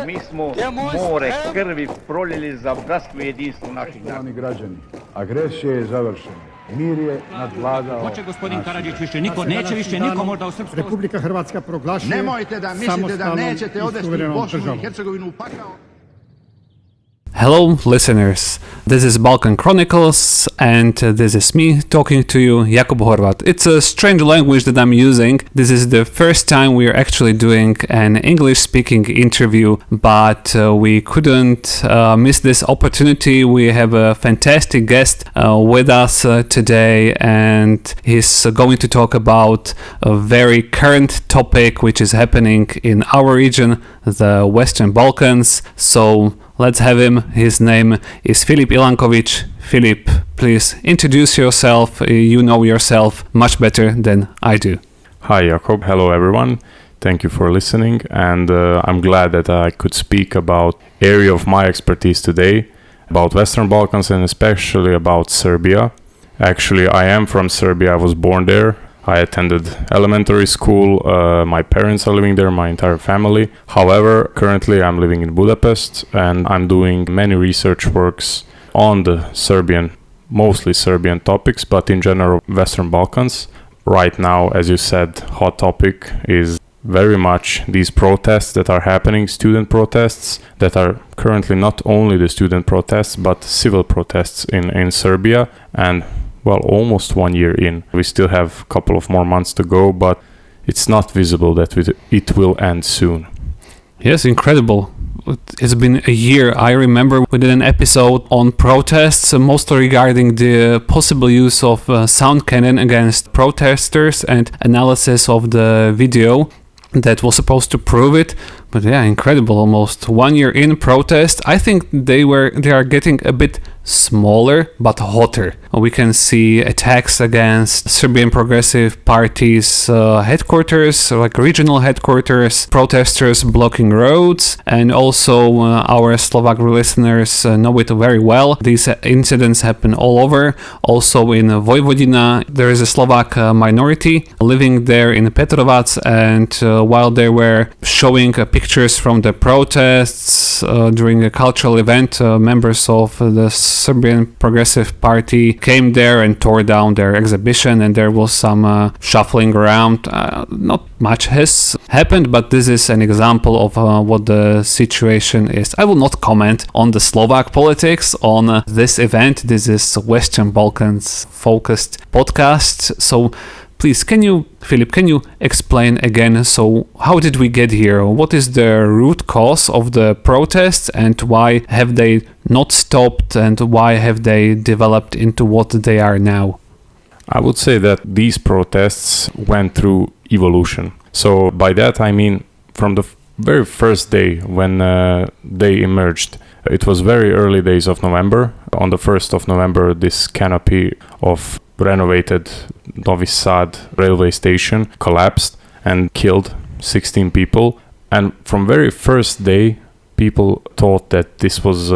Mi smo more krvi proljeli za bratstvo i jedinstvo naših naroda. Građani, agresija je završena. Mir je nadvladao. Hoće gospodin Karadžić više niko, neće više niko možda u Srpskoj. Republika Hrvatska proglašuje. Nemojte da mislite da nećete odvesti Bosnu i Hercegovinu u pakao. Hello, listeners. This is Balkan Chronicles, and this is me talking to you, Jakub Horvat. It's a strange language that I'm using. This is the first time we are actually doing an English-speaking interview, but we couldn't miss this opportunity. We have a fantastic guest with us today, and he's going to talk about a very current topic which is happening in our region, the Western Balkans. So let's have him. His name is Filip Ilanković. Filip, please introduce yourself. You know yourself much better than I do. Hi, Jakob. Hello, everyone. Thank you for listening. And I'm glad that I could speak about area of my expertise today, about Western Balkans and especially about Serbia. Actually, I am from Serbia. I was born there. I attended elementary school. My parents are living there, my entire family. However, currently I'm living in Budapest and I'm doing many research works on the mostly Serbian topics, but in general Western Balkans. Right now, as you said, hot topic is very much these protests that are happening, student protests that are currently not only the student protests, but civil protests in Serbia. And well, almost 1 year in. We still have a couple of more months to go, but it's not visible that it will end soon. Yes, incredible. It's been a year. I remember we did an episode on protests, mostly regarding the possible use of sound cannon against protesters and analysis of the video that was supposed to prove it. But yeah, incredible. Almost 1 year in protest. I think they are getting a bit smaller but hotter. We can see attacks against Serbian Progressive Party's headquarters, like regional headquarters, protesters blocking roads, and also our Slovak listeners know it very well. These incidents happen all over. Also in Vojvodine, there is a Slovak minority living there in Petrovac, and while they were showing pictures from the protests during a cultural event, members of the Serbian Progressive Party came there and tore down their exhibition, and there was some shuffling around. Not much has happened, but this is an example of what the situation is. I will not comment on the Slovak politics on this event. This is Western Balkans focused podcast. So please, Filip, can you explain again, so how did we get here? What is the root cause of the protests, and why have they not stopped, and why have they developed into what they are now? I would say that these protests went through evolution. So by that I mean from the very first day when they emerged. It was very early days of November. On the 1st of November, this canopy of renovated Novi Sad railway station collapsed and killed 16 people. And from very first day, people thought that this was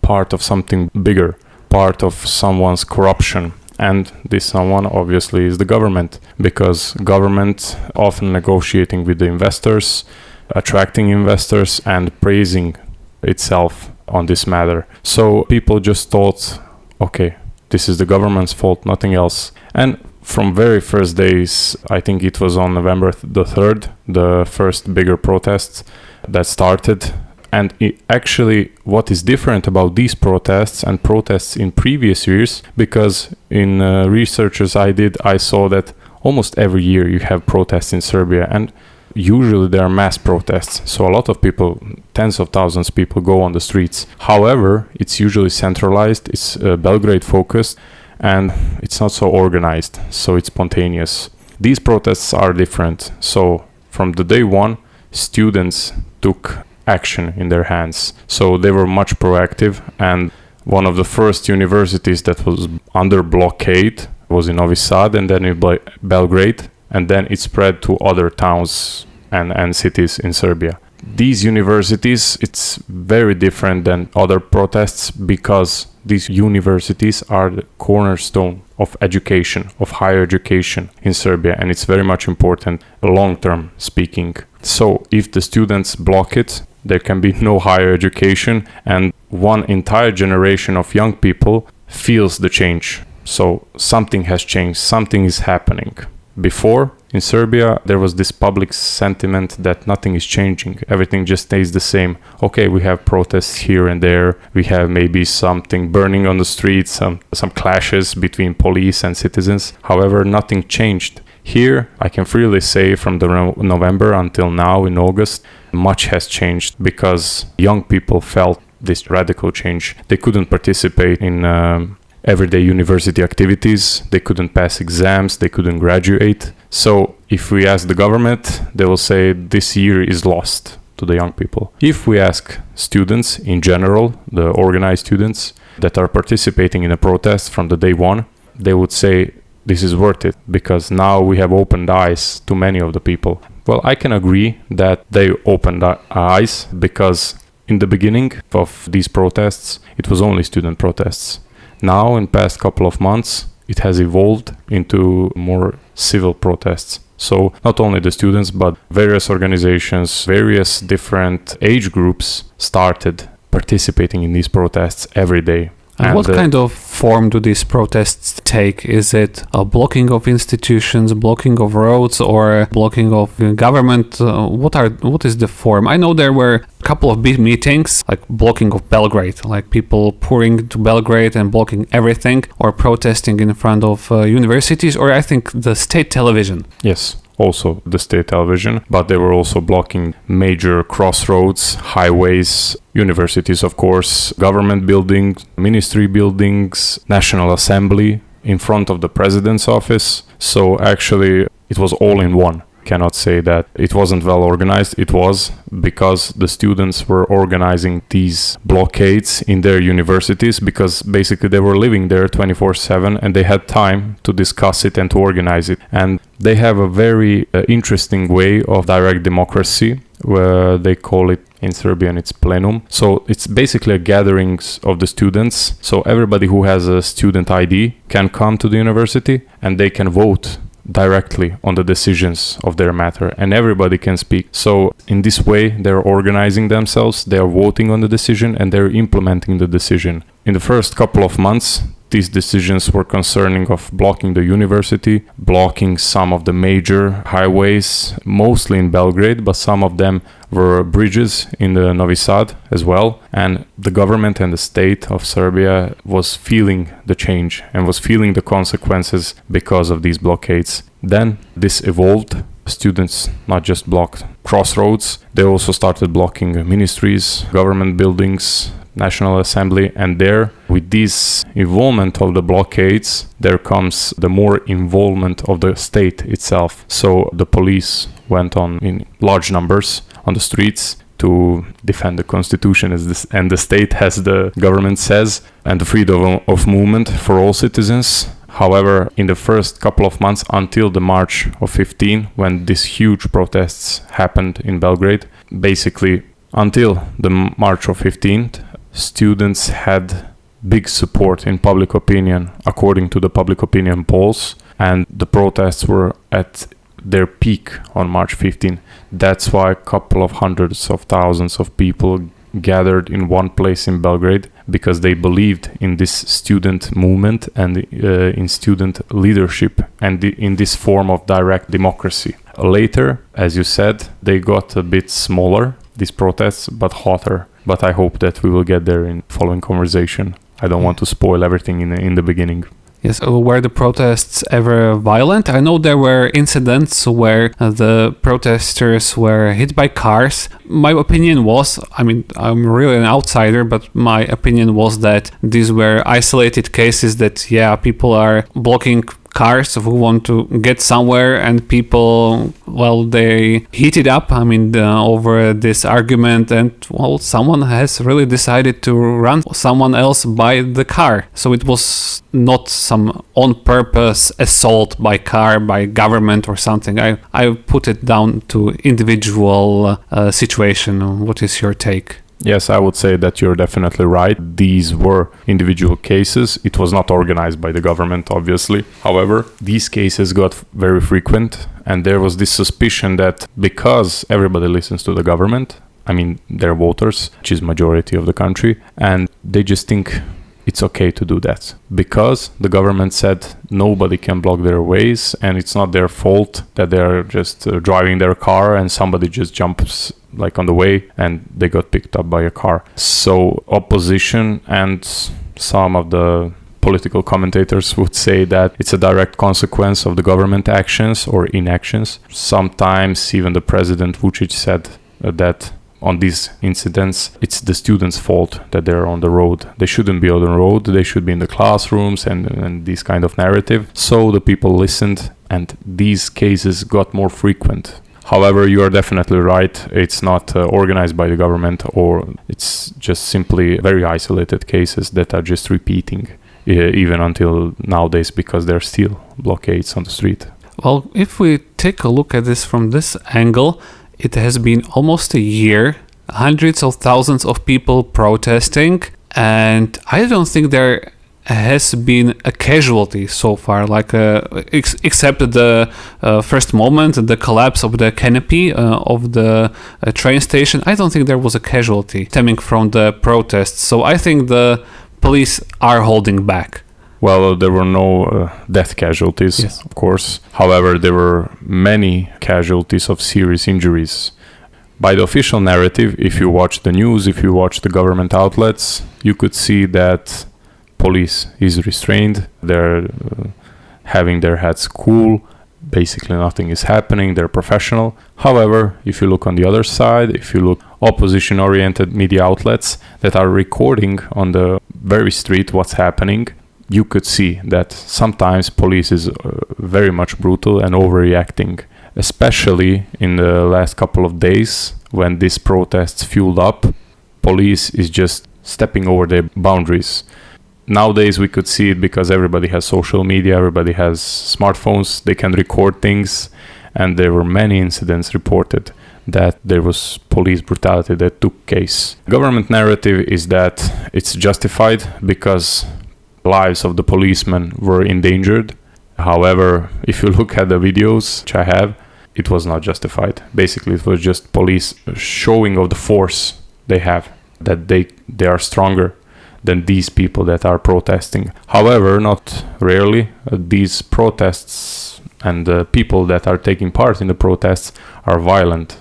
part of something bigger, part of someone's corruption. And this someone obviously is the government, because government often negotiating with the investors, attracting investors and praising itself on this matter. So people just thought, okay, this is the government's fault, nothing else. And from very first days, I think it was on November the 3rd, the first bigger protests that started. And actually, what is different about these protests and protests in previous years, because in researches I saw that almost every year you have protests in Serbia, and usually there are mass protests. So a lot of people, tens of thousands of people go on the streets. However, it's usually centralized, it's Belgrade focused, and it's not so organized, so it's spontaneous. These protests are different. So from the day one, students took action in their hands. So they were much proactive, and one of the first universities that was under blockade was in Novi Sad, and then in Belgrade, and then it spread to other towns and cities in Serbia. these universities, it's very different than other protests because these universities are the cornerstone of education, of higher education in Serbia, and it's very much important long-term speaking. So if the students block it, there can be no higher education, and one entire generation of young people feels the change. So something has changed, something is happening. Before, in Serbia, there was this public sentiment that nothing is changing. Everything just stays the same. Okay, we have protests here and there. We have maybe something burning on the streets, some clashes between police and citizens. However, nothing changed. Here, I can freely say from the November until now in August, much has changed because young people felt this radical change. They couldn't participate in everyday university activities, they couldn't pass exams, they couldn't graduate. So if we ask the government, they will say this year is lost to the young people. If we ask students in general, the organized students that are participating in a protest from the day one, they would say this is worth it because now we have opened eyes to many of the people. Well, I can agree that they opened eyes because in the beginning of these protests, it was only student protests. Now, in past couple of months, it has evolved into more civil protests. So not only the students, but various organizations, various different age groups started participating in these protests every day. And what kind of form do these protests take? Is it a blocking of institutions, blocking of roads, or blocking of government? What is the form? I know there were a couple of big meetings, like blocking of Belgrade, like people pouring to Belgrade and blocking everything, or protesting in front of universities, or I think the state television. Yes. Also the state television, but they were also blocking major crossroads, highways, universities, of course, government buildings, ministry buildings, National Assembly in front of the president's office. So actually it was all in one. Cannot say that it wasn't well organized. It was because the students were organizing these blockades in their universities because basically they were living there 24/7 and they had time to discuss it and to organize it. And they have a very interesting way of direct democracy where they call it in Serbian it's plenum. So it's basically a gatherings of the students. So everybody who has a student ID can come to the university and they can vote directly on the decisions of their matter and everybody can speak. So in this way they're organizing themselves, they are voting on the decision and they're implementing the decision. In the first couple of months these decisions were concerning of blocking the university, blocking some of the major highways, mostly in Belgrade, but some of them were bridges in the Novi Sad as well. And the government and the state of Serbia was feeling the change and was feeling the consequences because of these blockades. Then this evolved. Students not just blocked crossroads, they also started blocking ministries, government buildings, National Assembly, and there, with this involvement of the blockades, there comes the more involvement of the state itself. So the police went on in large numbers on the streets to defend the constitution and the state, as the government says, and the freedom of movement for all citizens. However, in the first couple of months until the March of 15, when these huge protests happened in Belgrade, basically until the March of 15th, students had big support in public opinion, according to the public opinion polls, and the protests were at their peak on March 15. That's why a couple of hundreds of thousands of people gathered in one place in Belgrade, because they believed in this student movement and in student leadership and in this form of direct democracy. Later, as you said, they got a bit smaller, these protests, but hotter. But I hope that we will get there in following conversation. I don't want to spoil everything in the beginning. Yes, were the protests ever violent? I know there were incidents where the protesters were hit by cars. My opinion was, I mean, I'm really an outsider, but my opinion was that these were isolated cases that, yeah, people are blocking cars who want to get somewhere, and people, well, they heated up, over this argument, and, well, someone has really decided to run someone else by the car. So it was not some on-purpose assault by car, by government or something. I put it down to individual situation. What is your take? Yes, I would say that you're definitely right. These were individual cases. It was not organized by the government, obviously. However, these cases got very frequent, and there was this suspicion that because everybody listens to the government, their voters, which is majority of the country, and they just think it's okay to do that. Because the government said nobody can block their ways, and it's not their fault that they're just driving their car and somebody just jumps on the way and they got picked up by a car. So opposition and some of the political commentators would say that it's a direct consequence of the government actions or inactions. Sometimes even the president Vučić said that on these incidents, it's the students' fault that they're on the road. They shouldn't be on the road, they should be in the classrooms and this kind of narrative. So the people listened, and these cases got more frequent. However, you are definitely right. It's not organized by the government, or it's just simply very isolated cases that are just repeating even until nowadays, because there are still blockades on the street. Well, if we take a look at this from this angle, it has been almost a year, hundreds of thousands of people protesting, and I don't think there has been a casualty so far, except the first moment, the collapse of the canopy of the train station. I don't think there was a casualty stemming from the protests, so I think the police are holding back. Well, there were no death casualties, yes, of course. However, there were many casualties of serious injuries. By the official narrative, if you watch the news, if you watch the government outlets, you could see that police is restrained. They're having their heads cool. Basically, nothing is happening. They're professional. However, if you look on the other side, if you look opposition-oriented media outlets that are recording on the very street what's happening, you could see that sometimes police is very much brutal and overreacting, especially in the last couple of days when these protests fueled up. Police is just stepping over their boundaries. Nowadays we could see it because everybody has social media, everybody has smartphones, they can record things, and there were many incidents reported that there was police brutality that took place. Government narrative is that it's justified because lives of the policemen were endangered. However, if you look at the videos which I have, it was not justified. Basically, it was just police showing of the force they have, that they are stronger than these people that are protesting. However, not rarely, these protests and the people that are taking part in the protests are violent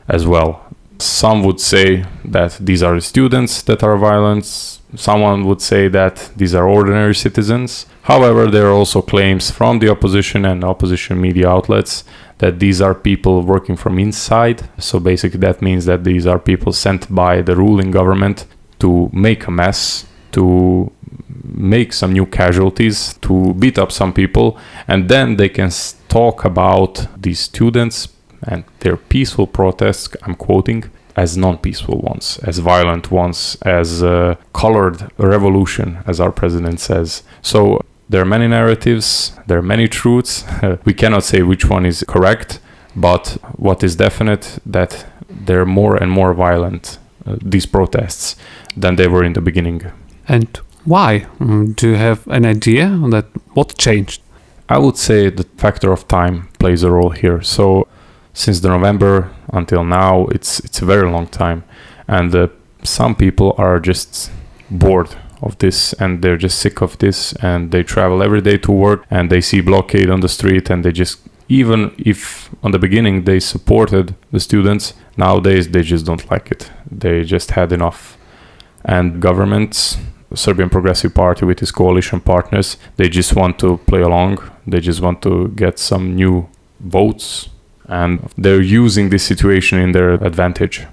as well. Some would say that these are the students that are violent. Someone would say that these are ordinary citizens. However, there are also claims from the opposition and opposition media outlets that these are people working from inside. So basically that means that these are people sent by the ruling government to make a mess, to make some new casualties, to beat up some people, and then they can talk about these students and their peaceful protests, I'm quoting, as non-peaceful ones, as violent ones, as a colored revolution, as our president says. So there are many narratives, there are many truths. We cannot say which one is correct, but what is definite that they're more and more violent, these protests, than they were in the beginning. And why? Do you have an idea that what changed? I would say the factor of time plays a role here. So since the November until now, it's a very long time, and some people are just bored of this, and they're just sick of this, and they travel every day to work, and they see blockade on the street, and they just, even if on the beginning they supported the students, nowadays they just don't like it. They just had enough. And governments, Serbian Progressive Party with its coalition partners, they just want to play along. They just want to get some new votes, and they're using this situation in their advantage.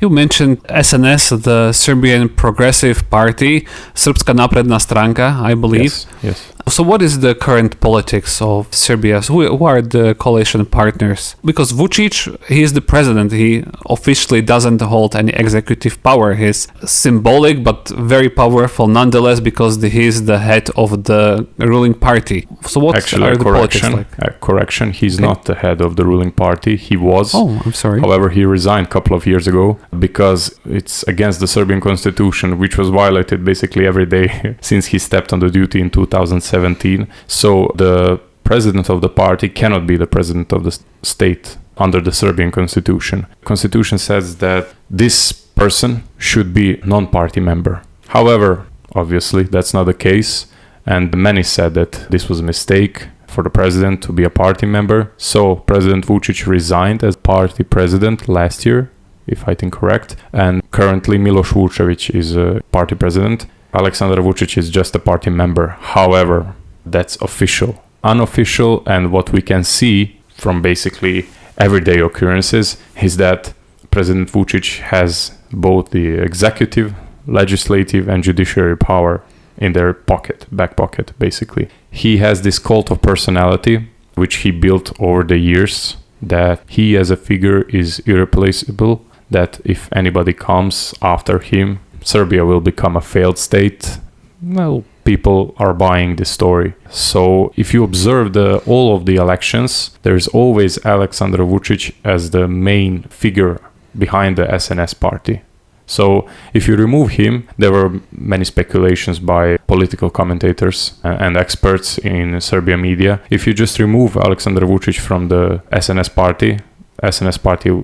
You mentioned SNS, the Serbian Progressive Party, Srpska napredna stranka, I believe. Yes. So what is the current politics of Serbia? Who are the coalition partners? Because Vučić, he is the president. He officially doesn't hold any executive power. He's symbolic but very powerful nonetheless because he is the head of the ruling party. So what are the politics like? Correction, he's not the head of the ruling party. He was. Oh, I'm sorry. However, he resigned a couple of years ago because it's against the Serbian constitution, which was violated basically every day since he stepped on the duty in 2017. So the president of the party cannot be the president of the state under the Serbian constitution. Constitution says that this person should be non-party member. However, obviously that's not the case, and many said that this was a mistake for the president to be a party member. So President Vučić resigned as party president last year, if I think correct, and currently Miloš Vučević is a party president. Aleksandar Vučić is just a party member. However, that's official. Unofficial, and what we can see from basically everyday occurrences is that President Vučić has both the executive, legislative and judiciary power in their back pocket basically. He has this cult of personality which he built over the years, that he as a figure is irreplaceable, that if anybody comes after him, Serbia will become a failed state. Well, people are buying this story. So if you observe all of the elections, there's always Aleksandar Vučić as the main figure behind the SNS party. So if you remove him, there were many speculations by political commentators and experts in Serbian media. If you just remove Aleksandar Vučić from the SNS party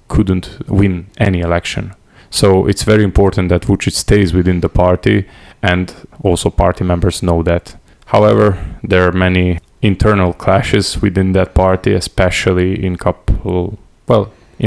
couldn't win any election. So it's very important that Vučić stays within the party, and also party members know that. However, there are many internal clashes within that party, especially in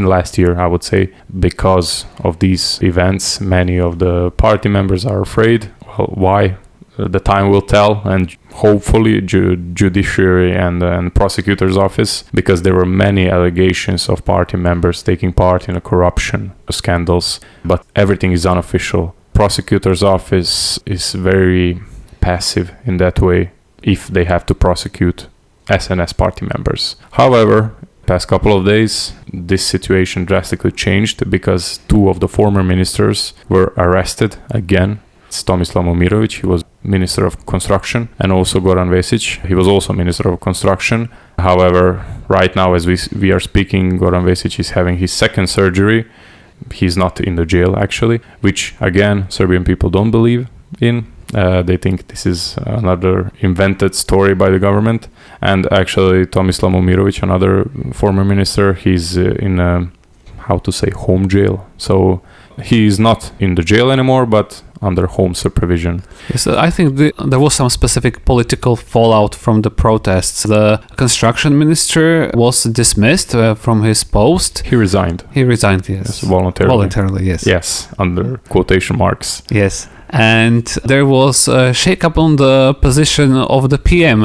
last year, I would say. Because of these events, many of the party members are afraid. Well, why? The time will tell, and hopefully judiciary and prosecutor's office, because there were many allegations of party members taking part in corruption scandals, but everything is unofficial. Prosecutor's office is very passive in that way if they have to prosecute SNS party members. However, past couple of days, this situation drastically changed because two of the former ministers were arrested again. It's Tomislav Momirović, he was Minister of Construction, and also Goran Vesić, he was also Minister of Construction. However, right now as we are speaking, Goran Vesić is having his second surgery. He's not in the jail actually, which again Serbian people don't believe in. They think this is another invented story by the government. And actually Tomislav Momirović, another former minister, he's in a, home jail. So he is not in the jail anymore, but under home supervision. Yes, I think there was some specific political fallout from the protests. The construction minister was dismissed from his post. He resigned. Yes. Voluntarily, yes. Yes, under quotation marks. Yes. And there was a shake-up on the position of the PM.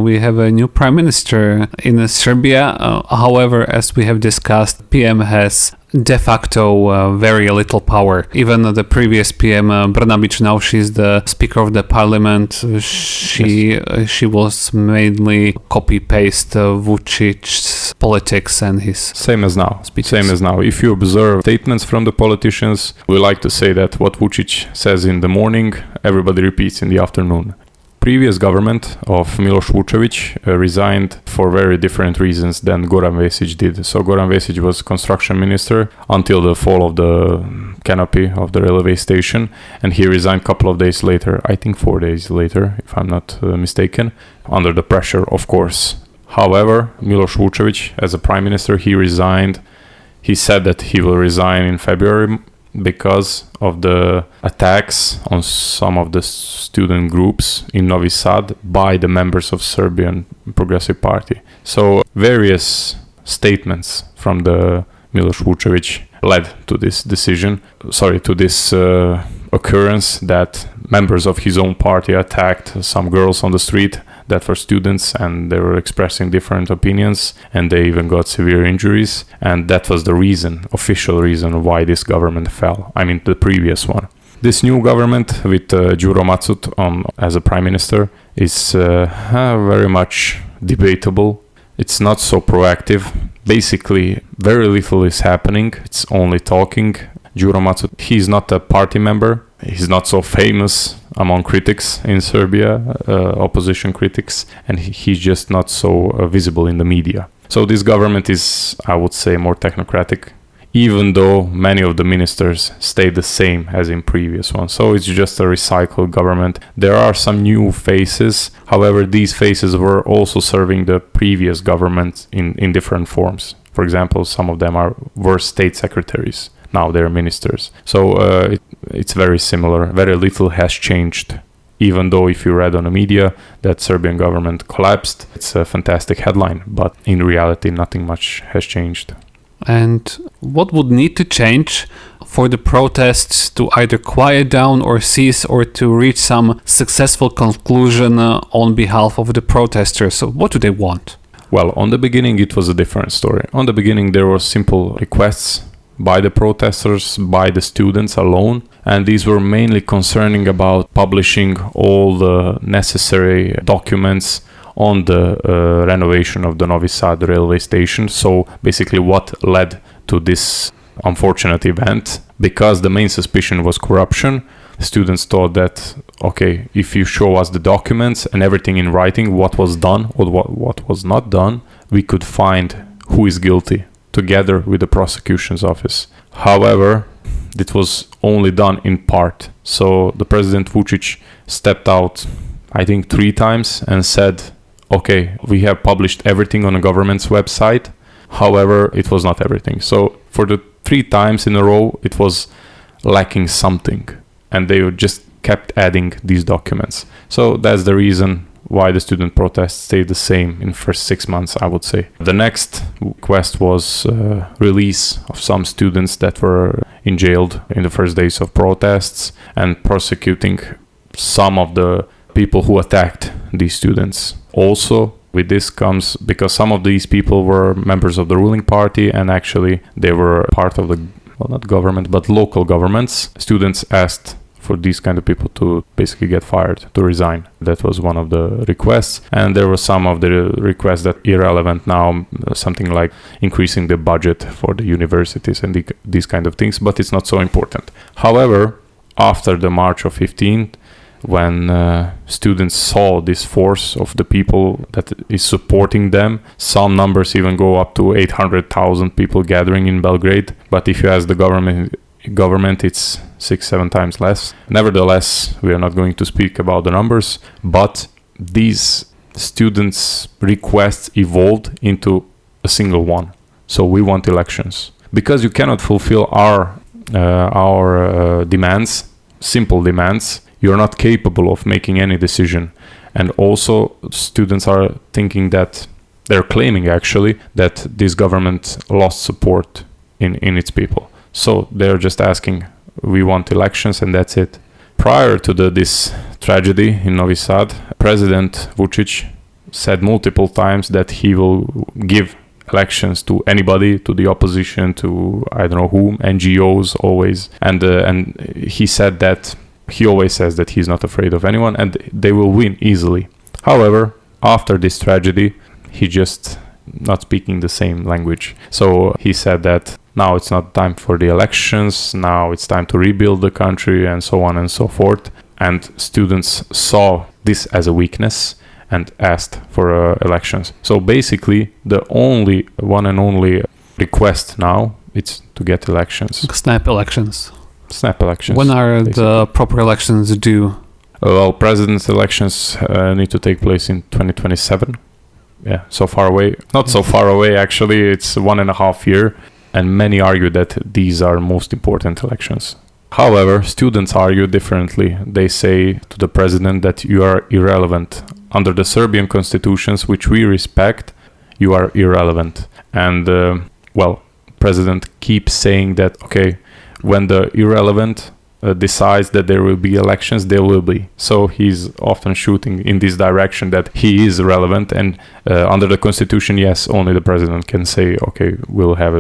We have a new prime minister in Serbia. However, as we have discussed, PM has de facto very little power. Even the previous PM, Brnabić, now she's the Speaker of the Parliament. She was mainly copy-paste Vučić's politics and his same as now. Speeches. Same as now. If you observe statements from the politicians, we like to say that what Vučić says in the morning, everybody repeats in the afternoon. Previous government of Miloš Vučević resigned for very different reasons than Goran Vesić did. So Goran Vesić was construction minister until the fall of the canopy of the railway station, and he resigned a couple of days later, I think 4 days later, if I'm not mistaken, under the pressure, of course. However, Miloš Vučević, as a prime minister, he resigned. He said that he will resign in February because of the attacks on some of the student groups in Novi Sad by the members of Serbian Progressive Party. So various statements from the Miloš Vučević led to this occurrence that members of his own party attacked some girls on the street that were students, and they were expressing different opinions, and they even got severe injuries. And that was the official reason why this government fell. I mean, the previous one. This new government with Đuro Macut as a prime minister is very much debatable. It's not so proactive. Basically, very little is happening. It's only talking. Đuro Maco, he's not a party member. He's not so famous among critics in Serbia, opposition critics, and he's just not so visible in the media. So this government is, I would say, more technocratic, even though many of the ministers stay the same as in previous ones. So it's just a recycled government. There are some new faces. However, these faces were also serving the previous government in different forms. For example, some of them were state secretaries. Now they're ministers. So it's very similar. Very little has changed. Even though if you read on the media that Serbian government collapsed, it's a fantastic headline. But in reality, nothing much has changed. And what would need to change for the protests to either quiet down or cease, or to reach some successful conclusion on behalf of the protesters? So what do they want? Well, on the beginning, it was a different story. On the beginning, there were simple requests by the protesters, by the students alone. And these were mainly concerning about publishing all the necessary documents on the renovation of the Novi Sad railway station. So basically what led to this unfortunate event, because the main suspicion was corruption. Students thought that, okay, if you show us the documents and everything in writing, what was done or what was not done, we could find who is guilty together with the prosecution's office. However, it was only done in part. So the President Vučić stepped out, I think 3 times, and said, okay, we have published everything on the government's website. However, it was not everything. So for the 3 times in a row, it was lacking something. And they just kept adding these documents. So that's the reason why the student protests stayed the same in the first 6 months, I would say. The next request was release of some students that were jailed in the first days of protests, and prosecuting some of the people who attacked these students. Also, with this comes, because some of these people were members of the ruling party, and actually they were part of the, well, not government, but local governments. Students asked for these kind of people to basically get fired, to resign. That was one of the requests. And there were some of the requests that irrelevant now, something like increasing the budget for the universities and these kind of things, but it's not so important. However, after the March of 15, when students saw this force of the people that is supporting them, some numbers even go up to 800,000 people gathering in Belgrade. But if you ask the government, it's 6-7 times less. Nevertheless, we are not going to speak about the numbers, but these students' requests evolved into a single one. So we want elections. Because you cannot fulfill our demands, simple demands, you're not capable of making any decision. And also students are thinking that, they're claiming actually, that this government lost support in its people. So they're just asking, we want elections, and that's it. Prior to this tragedy in Novi Sad, President Vučić said multiple times that he will give elections to anybody, to the opposition, to I don't know whom, NGOs always. And he said that, he always says that he's not afraid of anyone and they will win easily. However, after this tragedy, he just not speaking the same language. So he said that now it's not time for the elections, now it's time to rebuild the country, and so on and so forth. And students saw this as a weakness and asked for elections. So basically, the only one and only request now is to get elections. Snap elections. Snap elections. When are the proper elections due? Well, president's elections need to take place in 2027. Yeah, so far away. Not so far away, actually. It's 1.5 years. And many argue that these are most important elections. However, students argue differently. They say to the president that you are irrelevant. Under the Serbian constitutions, which we respect, you are irrelevant. And, president keeps saying that, okay, when the irrelevant decides that there will be elections, there will be. So he's often shooting in this direction that he is relevant, and under the constitution, yes, only the president can say, okay, we'll have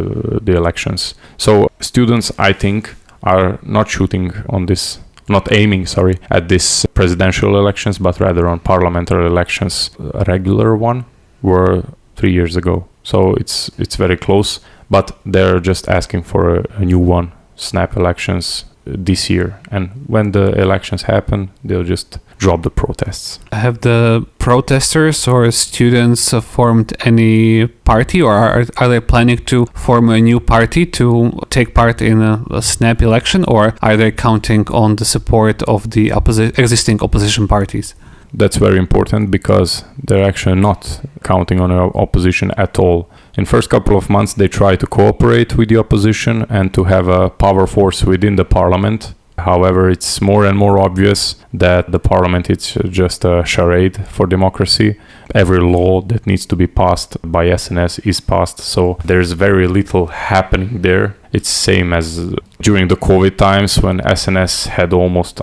the elections. So students, I think, are not shooting on this not aiming, at this presidential elections, but rather on parliamentary elections. A regular one were 3 years ago. So it's very close, but they're just asking for a new one, snap elections this year. And when the elections happen, they'll just drop the protests. Have the protesters or students formed any party, or are they planning to form a new party to take part in a snap election, or are they counting on the support of the existing opposition parties? That's very important because they're actually not counting on opposition at all. In first couple of months, they try to cooperate with the opposition and to have a power force within the parliament. However, it's more and more obvious that the parliament is just a charade for democracy. Every law that needs to be passed by SNS is passed, so there's very little happening there. It's same as during the COVID times when SNS had almost,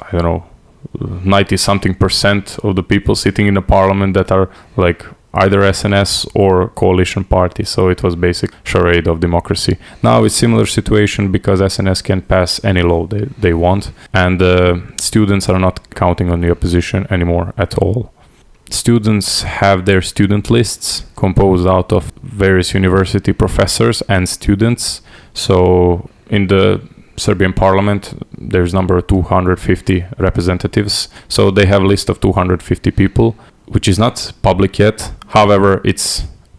90-something% of the people sitting in the parliament that are like either SNS or coalition party. So it was basic charade of democracy. Now it's similar situation because SNS can pass any law they want, and students are not counting on the opposition anymore at all. Students have their student lists composed out of various university professors and students. So in the Serbian parliament, there's number 250 representatives. So they have a list of 250 people, which is not public yet. However,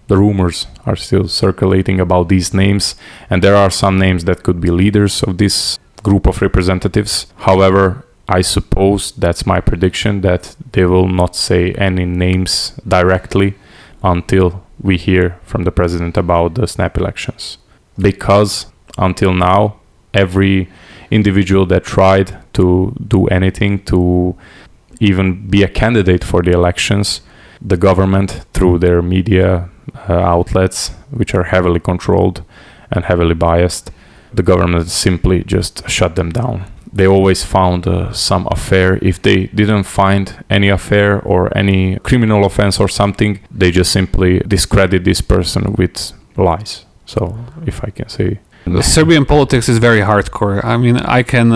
the rumors are still circulating about these names, and there are some names that could be leaders of this group of representatives. However, I suppose, that's my prediction, that they will not say any names directly until we hear from the president about the snap elections. Because until now, every individual that tried to do anything to even be a candidate for the elections, the government, through their media outlets, which are heavily controlled and heavily biased, the government simply just shut them down. They always found some affair. If they didn't find any affair or any criminal offense or something, they just simply discredit this person with lies. So, if I can say. The Serbian politics is very hardcore. I mean, I can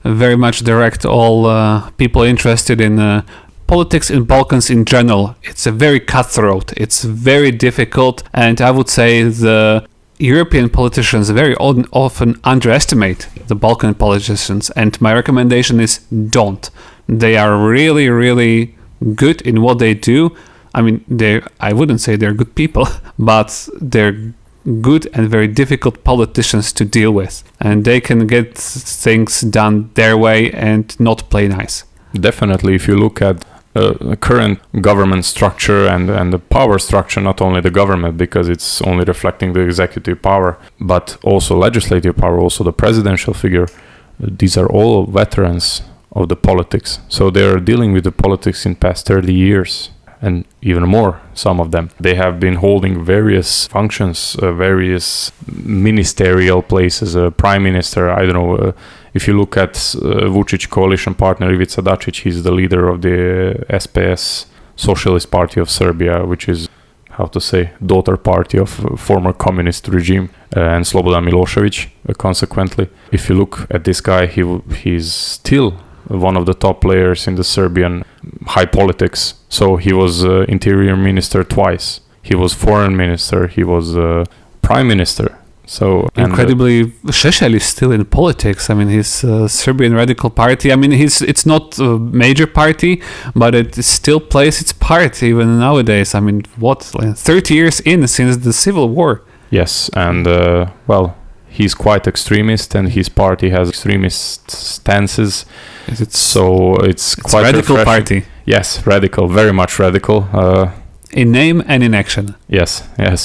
very much direct all people interested in politics in Balkans in general. It's a very cutthroat. It's very difficult, and I would say the European politicians very often underestimate the Balkan politicians, and my recommendation is don't. They are really, really good in what they do. I mean, I wouldn't say they're good people, but they're good and very difficult politicians to deal with, and they can get things done their way and not play nice. Definitely, if you look at current government structure and the power structure, not only the government, because it's only reflecting the executive power, but also legislative power, also the presidential figure, these are all veterans of the politics. So they're dealing with the politics in past 30 years. And even more, some of them. They have been holding various functions, various ministerial places, prime minister, I don't know. If you look at Vučić coalition partner Ivica Dačić, he's the leader of the SPS, Socialist Party of Serbia, which is, daughter party of former communist regime, and Slobodan Milošević, consequently. If you look at this guy, he's still one of the top players in the Serbian high politics. So he was interior minister twice. He was foreign minister. He was prime minister. So incredibly, Šešelj is still in politics. I mean, his Serbian Radical Party. I mean, it's not a major party, but it still plays its part even nowadays. I mean, 30 years in since the civil war. Yes, and he's quite extremist, and his party has extremist stances. So it's quite radical refreshing. Party. Yes, radical, very much radical. In name and in action. Yes.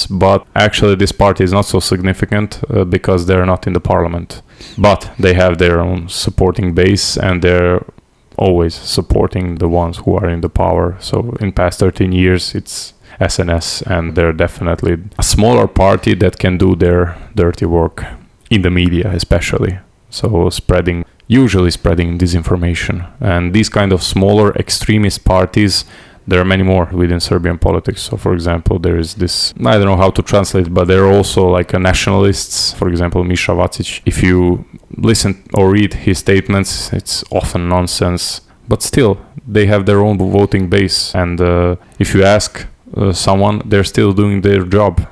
But actually this party is not so significant because they're not in the parliament. But they have their own supporting base, and they're always supporting the ones who are in the power. So in past 13 years, it's SNS, and they're definitely a smaller party that can do their dirty work in the media, especially. So usually spreading disinformation. And these kind of smaller extremist parties, there are many more within Serbian politics. So, for example, there is this, I don't know how to translate, but they're also like nationalists. For example, Miša Vacić. If you listen or read his statements, it's often nonsense. But still, they have their own voting base. And if you ask someone, they're still doing their job,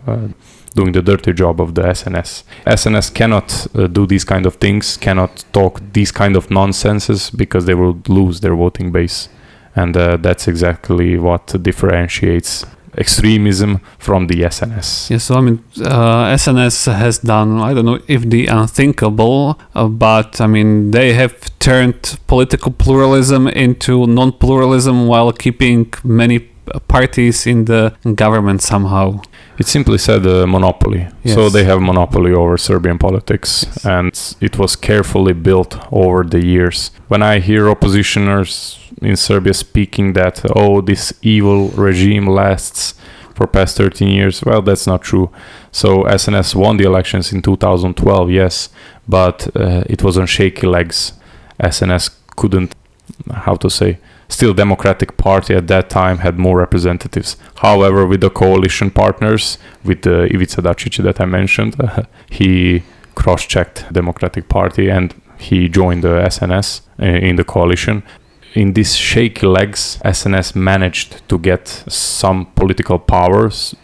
doing the dirty job of the SNS. SNS cannot do these kind of things, cannot talk these kind of nonsenses, because they will lose their voting base. And that's exactly what differentiates extremism from the SNS. Yeah, so I mean, SNS has done, I don't know if the unthinkable, but I mean, they have turned political pluralism into non-pluralism while keeping many parties in the government somehow. It simply said a monopoly. Yes. So they have monopoly over Serbian politics, yes. And it was carefully built over the years. When I hear oppositioners in Serbia speaking that, oh, this evil regime lasts for past 13 years, well, that's not true. So SNS won the elections in 2012, yes, but it was on shaky legs. SNS couldn't, still Democratic Party at that time had more representatives. However, with the coalition partners, with Ivica Dačić that I mentioned, he cross-checked Democratic Party and he joined the SNS in the coalition. In these shaky legs, SNS managed to get some political powers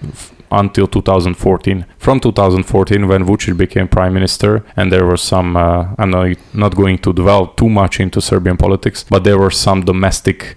until 2014. From 2014, when Vučić became prime minister, and there were some, I'm not going to dwell too much into Serbian politics, but there were some domestic,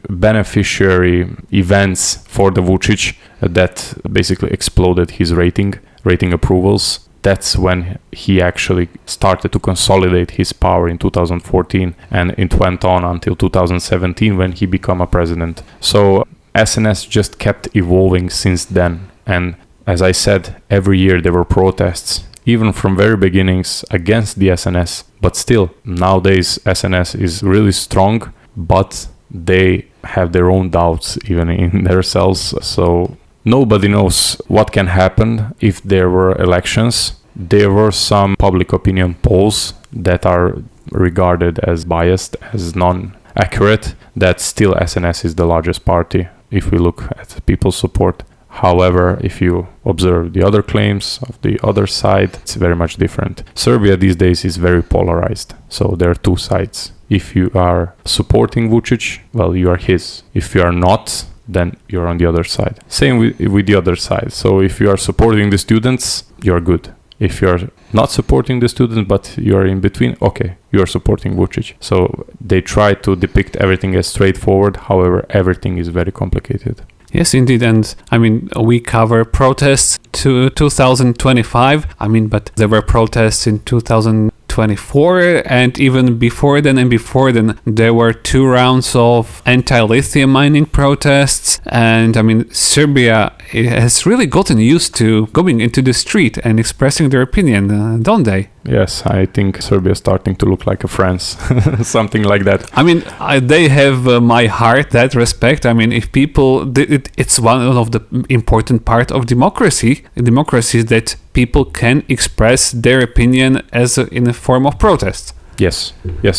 beneficiary events for the Vučić that basically exploded his rating approvals. That's when he actually started to consolidate his power in 2014, and it went on until 2017 when he became a president. So SNS just kept evolving since then. And as I said, every year there were protests, even from very beginnings, against the SNS. But still, nowadays SNS is really strong, but they have their own doubts even in themselves. So nobody knows what can happen if there were elections. There were some public opinion polls that are regarded as biased, as non-accurate, that still SNS is the largest party if we look at people's support. However, if you observe the other claims of the other side, it's very much different. Serbia these days is very polarized. So there are two sides. If you are supporting Vučić, well, you are his. If you are not, then you're on the other side. Same with the other side. So if you are supporting the students, you're good. If you're not supporting the students, but you're in between, okay, you're supporting Vučić. So they try to depict everything as straightforward. However, everything is very complicated. Yes, indeed. And I mean, we cover protests to 2025. I mean, but there were protests in 2024, and even before then, there were 2 rounds of anti-lithium mining protests. And I mean, Serbia has really gotten used to going into the street and expressing their opinion, don't they? Yes, I think Serbia is starting to look like a France, something like that. I mean, they have my heart, that respect. I mean, if people, it's one of the important part of democracy. Democracy is that people can express their opinion in a form of protest. Yes,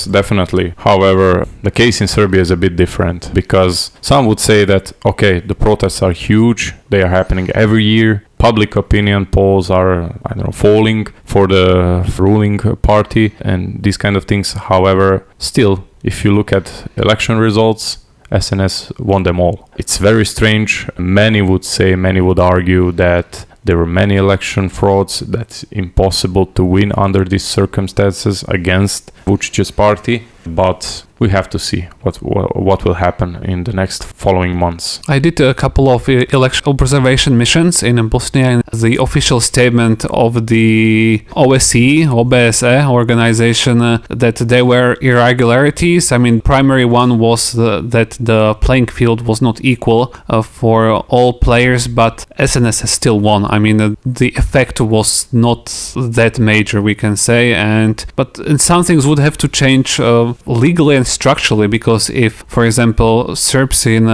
definitely. However, the case in Serbia is a bit different, because some would say that, okay, the protests are huge, they are happening every year, public opinion polls are, falling for the ruling party and these kind of things. However, still, if you look at election results, SNS won them all. It's very strange. Many would argue that there were many election frauds, that's impossible to win under these circumstances against Vučić's party. But we have to see what will happen in the next following months. I did a couple of election observation missions in Bosnia. The official statement of the OBSE organization that there were irregularities. I mean, primary one was that the playing field was not equal for all players, but SNS has still won. I mean, the effect was not that major, we can say, but some things would have to change legally and structurally, because if, for example, Serbs in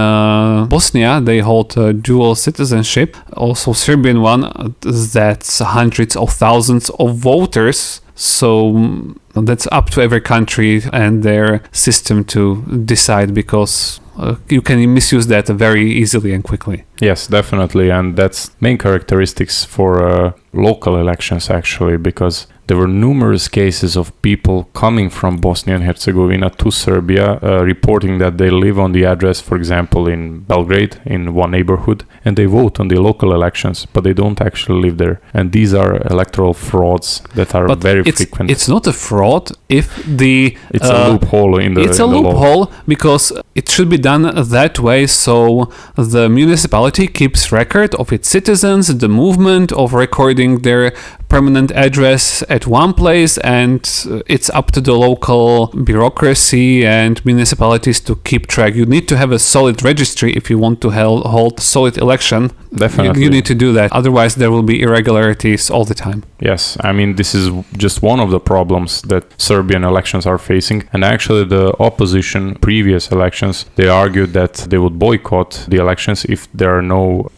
Bosnia, they hold dual citizenship, also Serbian one, that's hundreds of thousands of voters. So that's up to every country and their system to decide, because you can misuse that very easily and quickly. Yes, definitely. And that's main characteristics for local elections, actually, because there were numerous cases of people coming from Bosnia and Herzegovina to Serbia, reporting that they live on the address, for example, in Belgrade, in one neighborhood, and they vote on the local elections, but they don't actually live there. And these are electoral frauds that are very frequent. It's not a fraud if it's a loophole in the law. It's a loophole because it should be done that way, so the municipality keeps record of its citizens, the movement of recording their permanent address at one place, and it's up to the local bureaucracy and municipalities to keep track. You need to have a solid registry if you want to hold solid election. Definitely. You need to do that. Otherwise, there will be irregularities all the time. Yes, I mean, this is just one of the problems that Serbian elections are facing. And actually, the opposition, previous elections, they argued that they would boycott the elections if there are no,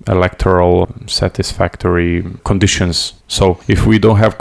electoral satisfactory conditions. So if we don't have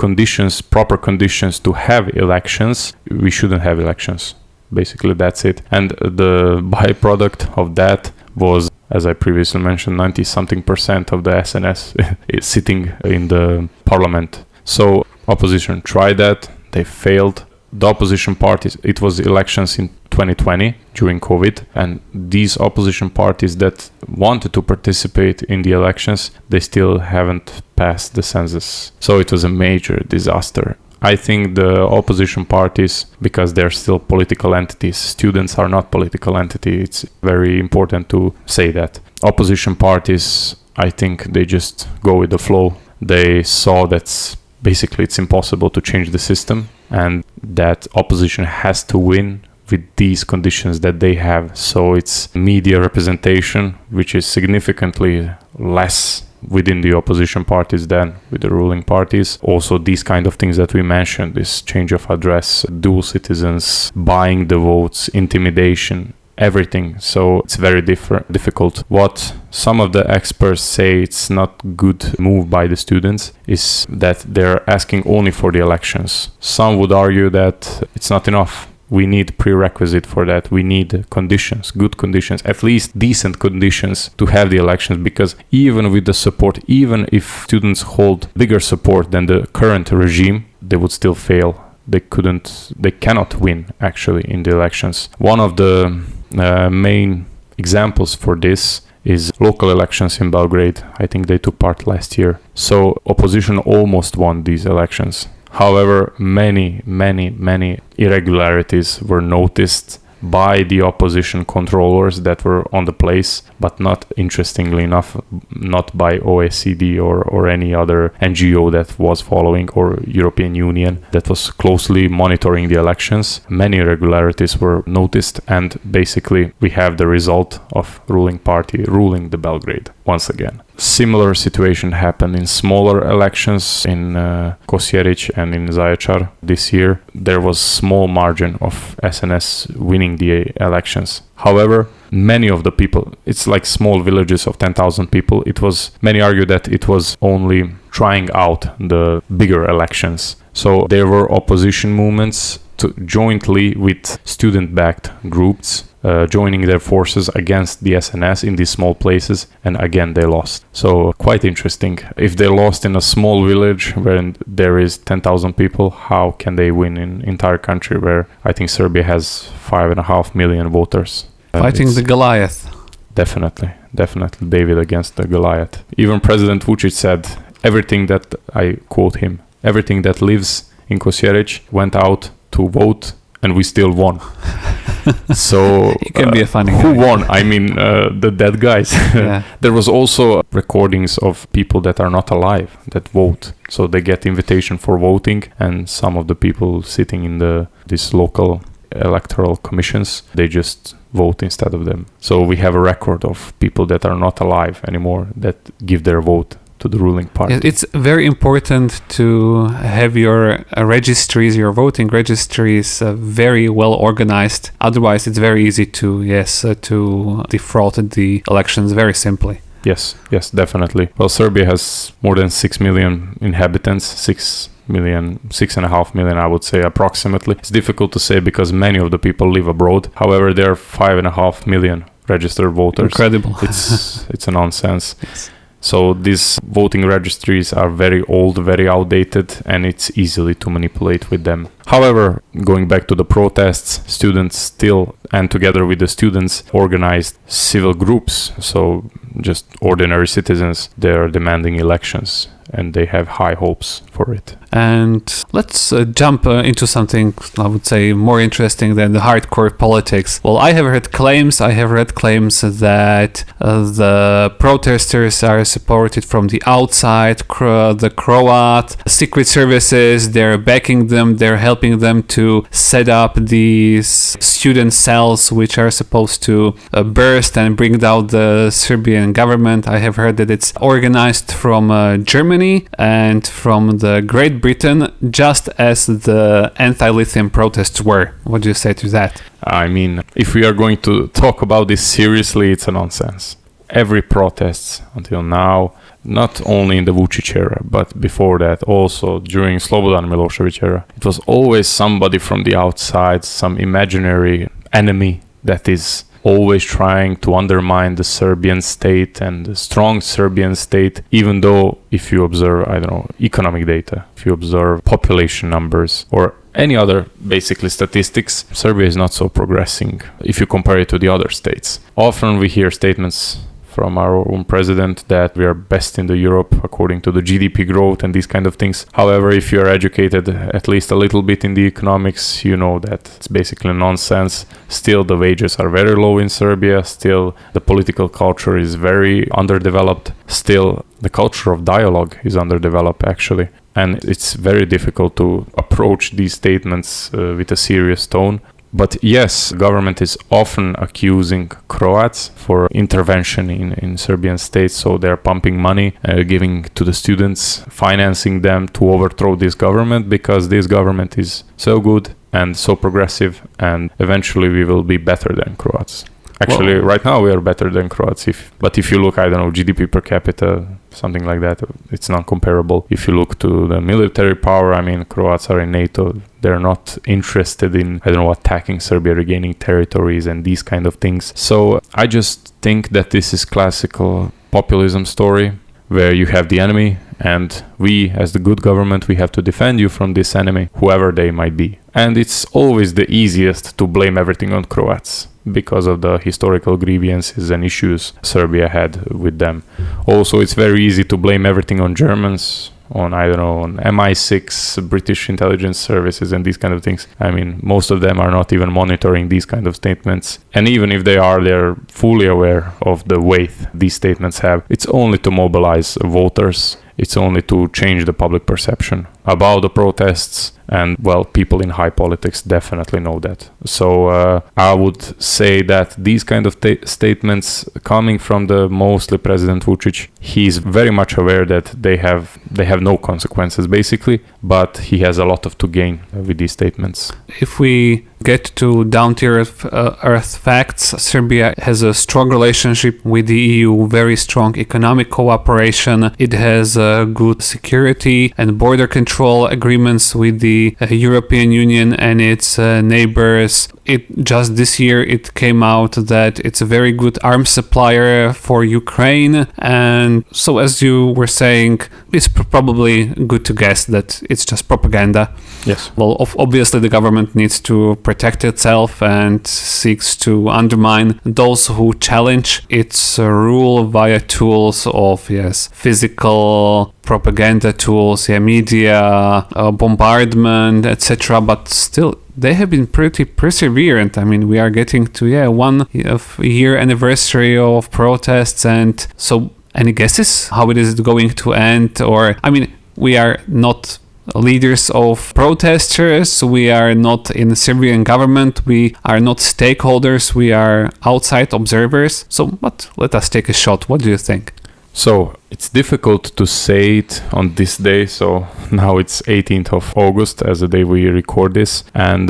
proper conditions to have elections, we shouldn't have elections. Basically, that's it. And the byproduct of that was, as I previously mentioned, 90-something% of the SNS is sitting in the parliament. So opposition tried that, they failed. The opposition parties, it was elections in 2020 during COVID, and these opposition parties that wanted to participate in the elections, they still haven't passed the census. So it was a major disaster. I think the opposition parties, because they're still political entities, students are not political entities. It's very important to say that. Opposition parties, I think they just go with the flow. They saw that basically it's impossible to change the system, and that opposition has to win with these conditions that they have. So it's media representation, which is significantly less within the opposition parties than with the ruling parties. Also, these kind of things that we mentioned, this change of address, dual citizens, buying the votes, intimidation, everything. So it's very difficult. What some of the experts say it's not good move by the students is that they're asking only for the elections. Some would argue that it's not enough. We need prerequisite for that. We need conditions, good conditions, at least decent conditions to have the elections, because even with the support, even if students hold bigger support than the current regime, they would still fail. They cannot win actually in the elections. One of the main examples for this is local elections in Belgrade. I think they took part last year. So opposition almost won these elections. However, many irregularities were noticed by the opposition controllers that were on the place, but not, interestingly enough, not by OECD or any other NGO that was following, or European Union that was closely monitoring the elections. Many irregularities were noticed, and basically we have the result of ruling party ruling the Belgrade once again. Similar situation happened in smaller elections in Kosjerić and in Zaječar this year. There was small margin of SNS winning the elections. However, many of the people, it's like small villages of 10,000 people. Many argue that it was only trying out the bigger elections. So there were opposition movements jointly with student-backed groups joining their forces against the SNS in these small places, and again they lost. So quite interesting. If they lost in a small village where there is 10,000 people, how can they win in entire country where I think Serbia has 5.5 million voters? Fighting the Goliath. Definitely David against the Goliath. Even President Vučić said everything that, I quote him, everything that lives in Kosjerić went out to vote and we still won. So it can be a funny who guy. won? I mean, the dead guys. Yeah. There was also recordings of people that are not alive that vote. So they get invitation for voting, and some of the people sitting in these local electoral commissions, they just vote instead of them. So we have a record of people that are not alive anymore that give their vote to the ruling party. It's very important to have your registries, your voting registries, very well organized. Otherwise, it's very easy to defraud the elections very simply. Yes, definitely. Well, Serbia has more than 6 million inhabitants, 6.5 million, I would say, approximately. It's difficult to say because many of the people live abroad. However, there are 5.5 million registered voters. Incredible. It's a nonsense. Yes. So these voting registries are very old, very outdated, and it's easily to manipulate with them. However, going back to the protests, students still, and together with the students, organized civil groups. So just ordinary citizens, they are demanding elections, and they have high hopes for it. And let's jump into something, I would say, more interesting than the hardcore politics. Well, I have read claims that the protesters are supported from the outside, the Croat secret services, they're backing them, they're helping them to set up these student cells which are supposed to burst and bring down the Serbian government. I have heard that it's organized from Germany and from the Great Britain, just as the anti-lithium protests were. What do you say to that? I mean, if we are going to talk about this seriously, it's a nonsense. Every protest until now, not only in the Vučić era, but before that, also during Slobodan Milošević era, it was always somebody from the outside, some imaginary enemy that is always trying to undermine the Serbian state and the strong Serbian state, even though if you observe, economic data, if you observe population numbers or any other basically statistics, Serbia is not so progressing if you compare it to the other states. Often we hear statements from our own president that we are best in the Europe according to the GDP growth and these kind of things. However, if you are educated at least a little bit in the economics, you know that it's basically nonsense. Still, the wages are very low in Serbia. Still, the political culture is very underdeveloped. Still, the culture of dialogue is underdeveloped, actually. And it's very difficult to approach these statements with a serious tone. But yes, government is often accusing Croats for intervention in Serbian state, so they're pumping money, giving to the students, financing them to overthrow this government because this government is so good and so progressive, and eventually we will be better than Croats. Actually, right now we are better than Croats. But if you look, GDP per capita, something like that, it's not comparable. If you look to the military power, Croats are in NATO. They're not interested in, attacking Serbia, regaining territories and these kind of things. So I just think that this is classical populism story where you have the enemy and we, as the good government, we have to defend you from this enemy, whoever they might be. And it's always the easiest to blame everything on Croats because of the historical grievances and issues Serbia had with them. Also, it's very easy to blame everything on Germans, on MI6, British intelligence services and these kind of things. Most of them are not even monitoring these kind of statements. And even if they are, they're fully aware of the weight these statements have. It's only to mobilize voters. It's only to change the public perception about the protests. And, people in high politics definitely know that. So I would say that these kind of statements coming from the mostly President Vučić, he's very much aware that they have no consequences, basically, but he has a lot to gain with these statements. If we get to down-to-earth facts, Serbia has a strong relationship with the EU, very strong economic cooperation. It has good security and border control agreements with the European Union and its neighbors. Just this year it came out that it's a very good arms supplier for Ukraine, and so as you were saying, it's probably good to guess that it's just propaganda. Yes. Obviously the government needs to protect itself and seeks to undermine those who challenge its rule via tools of physical propaganda tools, media, bombardment, etc. But still, they have been pretty perseverant. We are getting to 1 year anniversary of protests, and so any guesses how it is going to end? Or we are not leaders of protesters, we are not in the Serbian government, we are not stakeholders, we are outside observers. But let us take a shot. What do you think? So it's difficult to say it on this day. So now it's 18th of August as the day we record this. And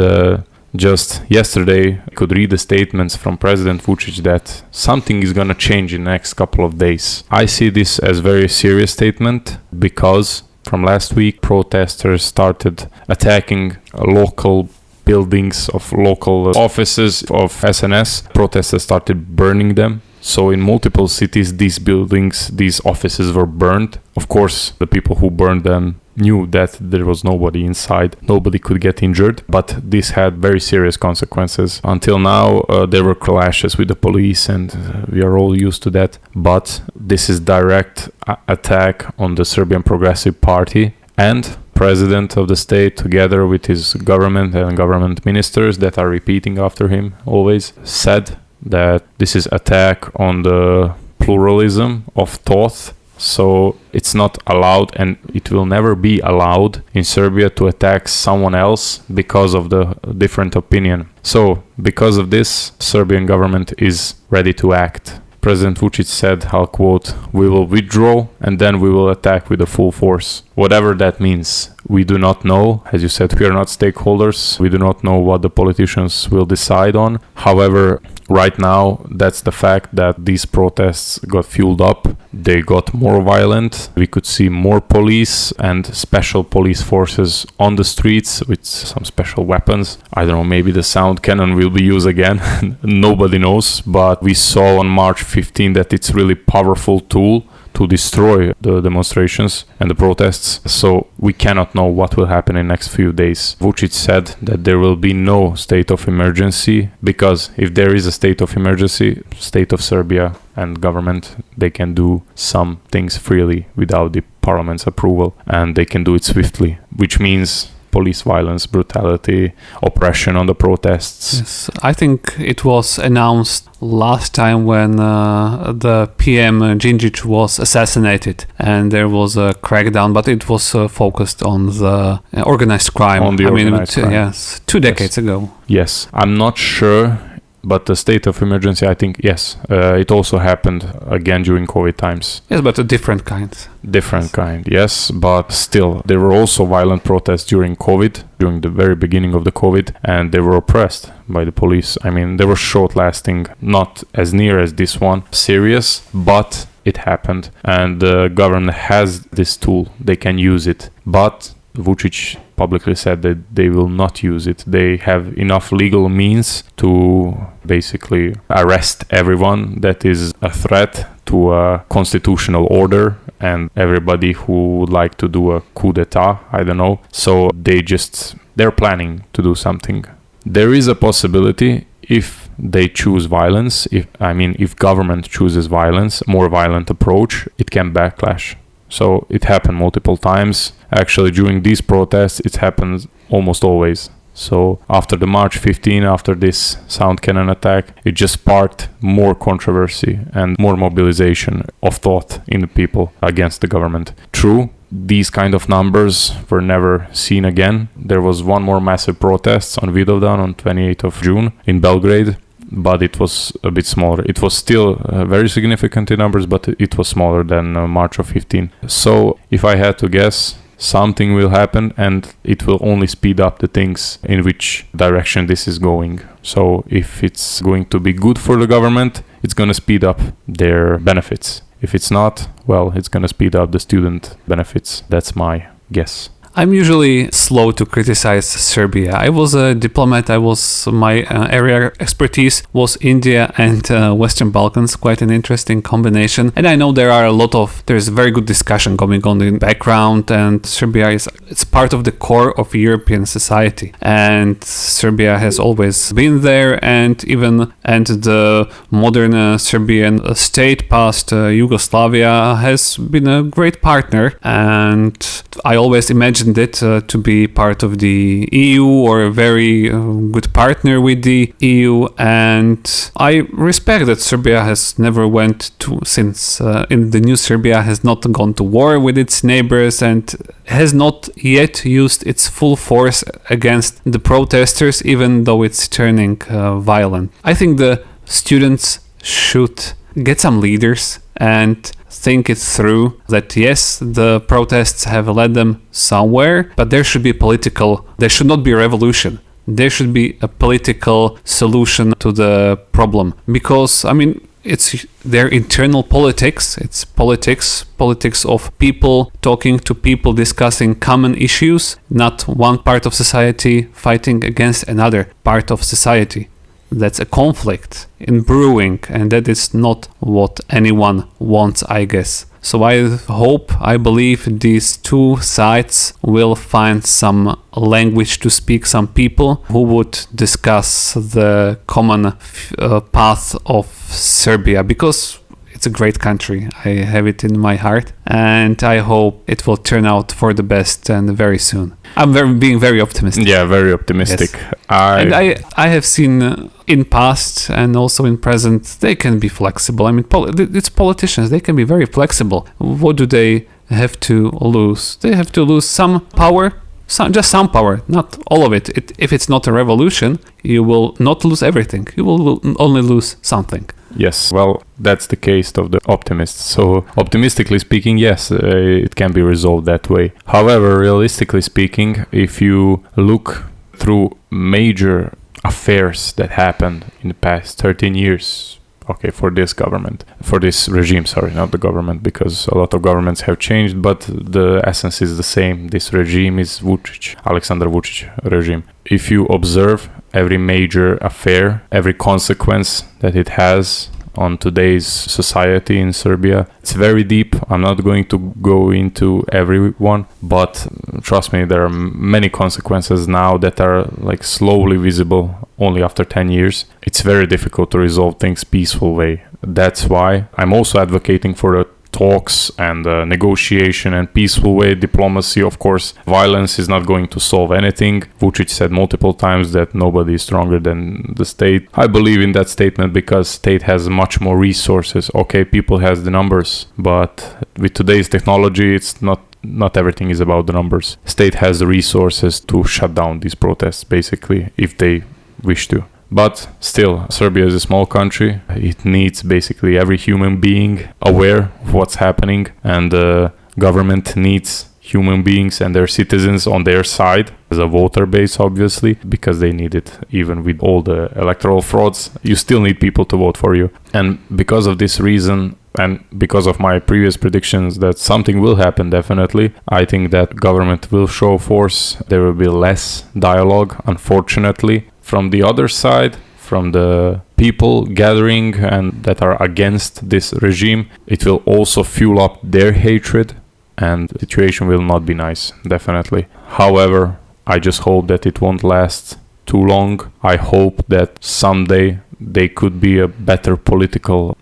just yesterday I could read the statements from President Vučić that something is going to change in the next couple of days. I see this as a very serious statement because from last week protesters started attacking local buildings of local offices of SNS. Protesters started burning them. So in multiple cities, these buildings, these offices were burned. Of course, the people who burned them knew that there was nobody inside, nobody could get injured, but this had very serious consequences. Until now, there were clashes with the police, and we are all used to that. But this is direct attack on the Serbian Progressive Party, and president of the state, together with his government and government ministers that are repeating after him always, said that this is attack on the pluralism of thought. So it's not allowed, and it will never be allowed in Serbia to attack someone else because of the different opinion. So because of this, Serbian government is ready to act. President Vučić said, I'll quote, "We will withdraw and then we will attack with the full force." Whatever that means, we do not know. As you said, we are not stakeholders. We do not know what the politicians will decide on. However, right now, that's the fact that these protests got fueled up. They got more violent. We could see more police and special police forces on the streets with some special weapons. I don't know, maybe the sound cannon will be used again. Nobody knows. But we saw on March 15 that it's really powerful tool to destroy the demonstrations and the protests. So we cannot know what will happen in the next few days. Vučić said that there will be no state of emergency, because if there is a state of emergency, state of Serbia and government, they can do some things freely without the parliament's approval, and they can do it swiftly, which means police violence, brutality, oppression on the protests. Yes, I think it was announced last time when the PM Đinđić was assassinated, and there was a crackdown, but it was focused on the organized crime. On the organized crime. Yes, 2 decades ago. Yes, I'm not sure. But the state of emergency, I think, yes, it also happened again during COVID times. Yes, but a different kind. Different kind, yes, but still, there were also violent protests during COVID, during the very beginning of the COVID, and they were oppressed by the police. I mean, they were short-lasting, not as near as this one, serious, but it happened, and the government has this tool, they can use it, but Vučić publicly said that they will not use it. They have enough legal means to basically arrest everyone that is a threat to a constitutional order and everybody who would like to do a coup d'etat, I don't know. So they're planning to do something. There is a possibility if they choose violence, if government chooses violence, more violent approach, it can backlash. So it happened multiple times. Actually, during these protests, it happens almost always. So after the March 15, after this sound cannon attack, it just sparked more controversy and more mobilization of thought in the people against the government. True, these kind of numbers were never seen again. There was one more massive protest on Vidovdan on 28th of June in Belgrade, but it was a bit smaller. It was still very significant in numbers, but it was smaller than March of 15. So if I had to guess, something will happen, and it will only speed up the things in which direction this is going. So if it's going to be good for the government, it's going to speed up their benefits. If it's not, well, it's going to speed up the student benefits. That's my guess. I'm usually slow to criticize Serbia. I was a diplomat. My area expertise was India and Western Balkans, quite an interesting combination. And I know there's a very good discussion going on in the background, and Serbia it's part of the core of European society. And Serbia has always been there, and the modern Serbian state past Yugoslavia has been a great partner. And I always imagined it to be part of the EU or a very good partner with the EU, and I respect that Serbia has never in the new Serbia has not gone to war with its neighbors and has not yet used its full force against the protesters, even though it's turning violent. I think the students should get some leaders and think it through, that yes, the protests have led them somewhere, but there should not be a revolution. There should be a political solution to the problem, because it's their internal politics. It's politics of people talking to people, discussing common issues, not one part of society fighting against another part of society. that's a conflict in brewing, and that is not what anyone wants, I guess. So I believe these two sides will find some language to speak, some people who would discuss the common path of Serbia, because it's a great country. I have it in my heart, and I hope it will turn out for the best and very soon. I'm being very optimistic. Yeah, very optimistic. Yes. I have seen in past and also in present, they can be flexible. I mean, it's politicians. They can be very flexible. What do they have to lose? They have to lose some power. Just some power, not all of it. If it's not a revolution, you will not lose everything. You will only lose something. Yes, well, that's the case of the optimists. So, optimistically speaking, yes, it can be resolved that way. However, realistically speaking, if you look through major affairs that happened in the past 13 years, okay, for this regime, not the government, because a lot of governments have changed, but the essence is the same. This regime is Aleksandar Vučić regime. If you observe every major affair, every consequence that it has on today's society in Serbia, it's very deep. I'm not going to go into every one, but trust me, there are many consequences now that are like slowly visible only after 10 years. It's very difficult to resolve things peaceful way. That's why I'm also advocating for the talks and negotiation and peaceful way diplomacy. Of course, violence is not going to solve anything. Vučić said multiple times that nobody is stronger than the state. I believe in that statement because state has much more resources. Okay, people has the numbers, but with today's technology, it's not everything is about the numbers. State has the resources to shut down these protests, basically, if they wish to. But still, Serbia is a small country. It needs basically every human being aware of what's happening, and the government needs human beings and their citizens on their side as a voter base, obviously, because they need it. Even with all the electoral frauds, you still need people to vote for you. And because of this reason, and because of my previous predictions that something will happen, definitely, I think that government will show force. There will be less dialogue, unfortunately. From the other side, from the people gathering and that are against this regime, it will also fuel up their hatred, and the situation will not be nice, definitely. However, I just hope that it won't last too long. I hope that someday they could be a better political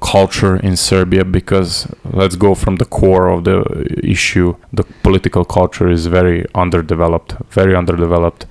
culture in Serbia, because let's go from the core of the issue. The political culture is very underdeveloped,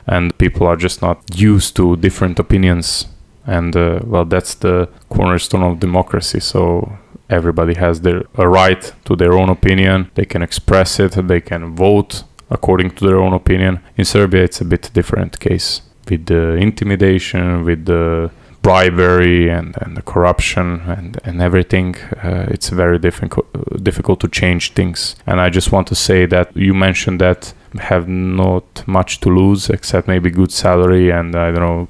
and people are just not used to different opinions. And that's the cornerstone of democracy. So everybody has a right to their own opinion. They can express it, they can vote according to their own opinion. In Serbia, it's a bit different case. With the intimidation, with the bribery and the corruption and everything, it's very difficult to change things. And I just want to say that you mentioned that have not much to lose except maybe good salary and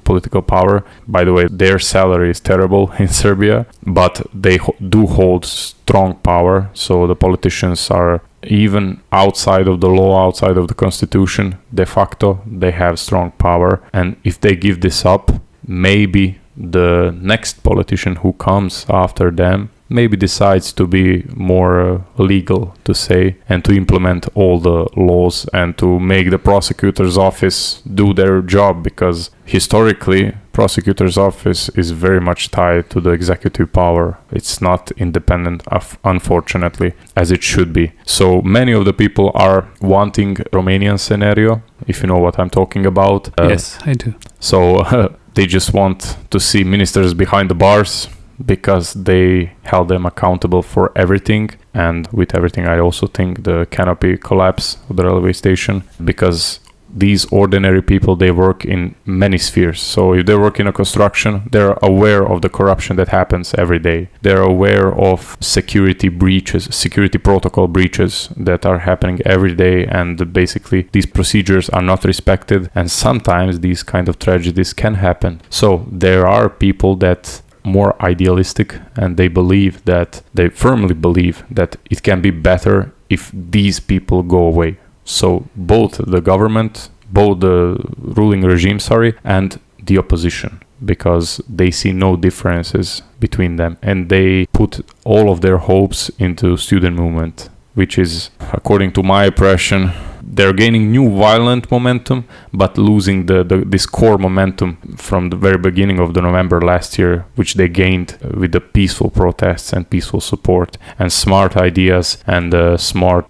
political power. By the way, their salary is terrible in Serbia, but they do hold strong power. So the politicians are, even outside of the law, outside of the constitution, de facto, they have strong power. And if they give this up, maybe the next politician who comes after them maybe decides to be more legal, to say, and to implement all the laws and to make the prosecutor's office do their job, because historically prosecutor's office is very much tied to the executive power. It's not independent, unfortunately, as it should be. So many of the people are wanting Romanian scenario, if you know what I'm talking about. Yes, I do. So they just want to see ministers behind the bars, because they held them accountable for everything. And with everything, I also think the canopy collapse of the railway station, because these ordinary people, they work in many spheres. So if they work in a construction, they're aware of the corruption that happens every day. They're aware of security breaches, security protocol breaches that are happening every day, and basically these procedures are not respected, and sometimes these kind of tragedies can happen. So there are people that more idealistic, and they firmly believe that it can be better if these people go away. So both the government, both the ruling regime, and the opposition, because they see no differences between them, and they put all of their hopes into student movement, which is, according to my impression, they're gaining new violent momentum, but losing this core momentum from the very beginning of the November last year, which they gained with the peaceful protests and peaceful support and smart ideas and smart,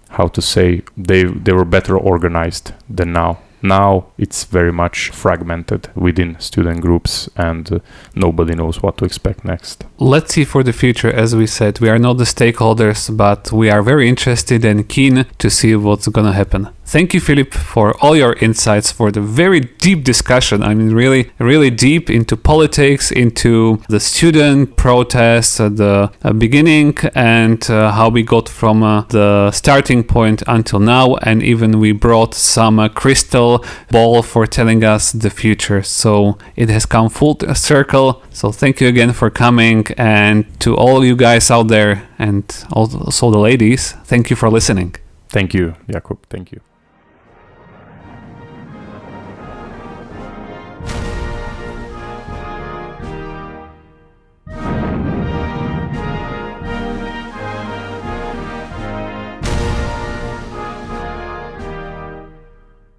they were better organized than now. Now it's very much fragmented within student groups, and nobody knows what to expect next. Let's see for the future. As we said, we are not the stakeholders, but we are very interested and keen to see what's gonna happen. Thank you, Filip, for all your insights, for the very deep discussion. I mean, really, really deep into politics, into the student protests at the beginning, and how we got from the starting point until now. And even we brought some crystal ball for telling us the future. So it has come full circle. So thank you again for coming. And to all you guys out there, and also the ladies, thank you for listening. Thank you, Jakub. Thank you.